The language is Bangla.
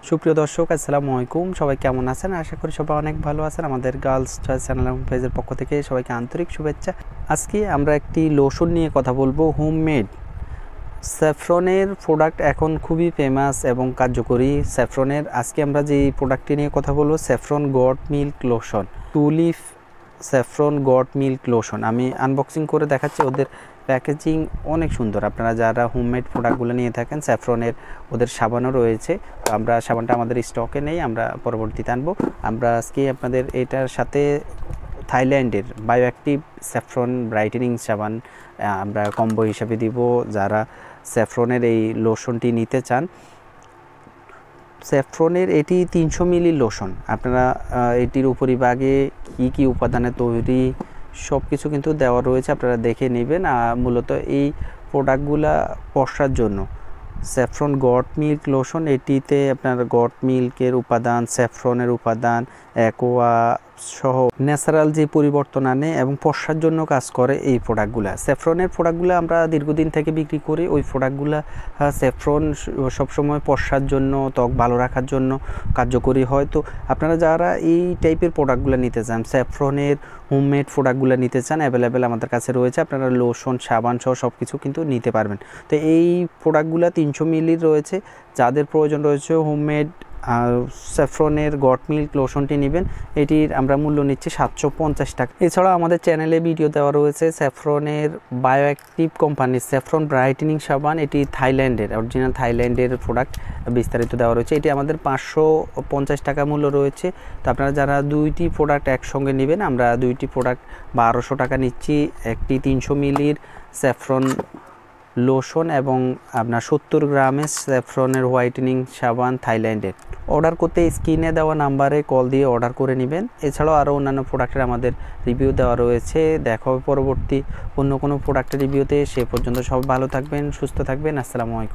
সুপ্রিয় দর্শক, আসসালামু আলাইকুম। সবাই কেমন আছেন? আশা করি সবাই অনেক ভালো আছেন। আমাদের গার্লস চয়েস চ্যানেল এবং পেজের পক্ষ থেকে সবাইকে আন্তরিক শুভেচ্ছা। আজকে আমরা একটি লোশন নিয়ে কথা বলবো, হোমমেড স্যাফরনের প্রোডাক্ট এখন খুবই ফেমাস এবং কার্যকরী স্যাফরনের। আজকে আমরা যে প্রোডাক্টটি নিয়ে কথা বলবো, saffron goat milk lotion, tulip saffron goat milk lotion. আমি আনবক্সিং করে দেখাচ্ছি। ওদের প্যাকেজিং অনেক সুন্দর। আপনারা যারা হোমমেড প্রোডাক্টগুলো নিয়ে থাকেন, স্যাফরনের ওদের সাবানও রয়েছে। তো আমরা সাবানটা আমাদের স্টকে নেই, আমরা পরবর্তীতে আনবো। আমরা আজকে আপনাদের এটার সাথে থাইল্যান্ডের বায়োঅ্যাক্টিভ স্যাফরন ব্রাইটেনিং সাবান আমরা কম্বো হিসাবে দিব। যারা স্যাফরনের এই লোশনটি নিতে চান, স্যাফরনের এটি 300 মিলি লোশন। আপনারা এটির উপরিভাগে কী কী উপাদানে তৈরি সব কিছু কিন্তু দেওয়া রয়েছে, আপনারা দেখে নেবেন। মূলত এই প্রোডাক্টগুলা পশার জন্য স্যাফরন গট মিল্ক লোশন, এটিতে আপনার গট মিল্কের উপাদান, স্যাফরনের উপাদান, অ্যাকোয়া সহ ন্যাচারাল যে পরিবর্তন আনে এবং পশার জন্য কাজ করে এই প্রোডাক্টগুলো। স্যাফরনের প্রোডাক্টগুলো আমরা দীর্ঘদিন থেকে বিক্রি করি। ওই প্রোডাক্টগুলো স্যাফরন সবসময় পশার জন্য, ত্বক ভালো রাখার জন্য কার্যকরী হয়। তো আপনারা যারা এই টাইপের প্রোডাক্টগুলো নিতে চান, স্যাফরনের হোমমেড প্রোডাক্টগুলো নিতে চান, অ্যাভেলেবেল আমাদের কাছে রয়েছে। আপনারা লোশন, সাবান সহ সব কিছু কিন্তু নিতে পারবেন। তো এই প্রোডাক্টগুলো 300 মিলির রয়েছে। যাদের প্রয়োজন রয়েছে হোমমেড স্যাফরনের গট মিল্ক লোশনটি নেবেন। এটির আমরা মূল্য নিচ্ছি 750 টাকা। এছাড়া আমাদের চ্যানেলে ভিডিও দেওয়া রয়েছে স্যাফরনের বায়োঅ্যাক্টিভ কোম্পানির স্যাফরন ব্রাইটেনিং সাবান। এটি থাইল্যান্ডের, অরিজিনাল থাইল্যান্ডের প্রোডাক্ট, বিস্তারিত দেওয়া রয়েছে। এটি আমাদের 550 টাকা মূল্য রয়েছে। তো আপনারা যারা দুইটি প্রোডাক্ট একসঙ্গে নেবেন, আমরা দুইটি প্রোডাক্ট 1200 টাকা নিচ্ছি। একটি 300 মিলির স্যাফরন লোশন এবং আপনার 70 গ্রামের স্যাফরনের হোয়াইটেনিং সাবান থাইল্যান্ডের। অর্ডার করতে স্ক্রিনে দেওয়া নাম্বারে কল দিয়ে অর্ডার করে নেবেন। এছাড়াও আরও অন্যান্য প্রোডাক্টের আমাদের রিভিউ দেওয়া রয়েছে। দেখা হবে পরবর্তী অন্য কোনো প্রোডাক্টের রিভিউতে। সে পর্যন্ত সব ভালো থাকবেন, সুস্থ থাকবেন। আসসালামু আলাইকুম।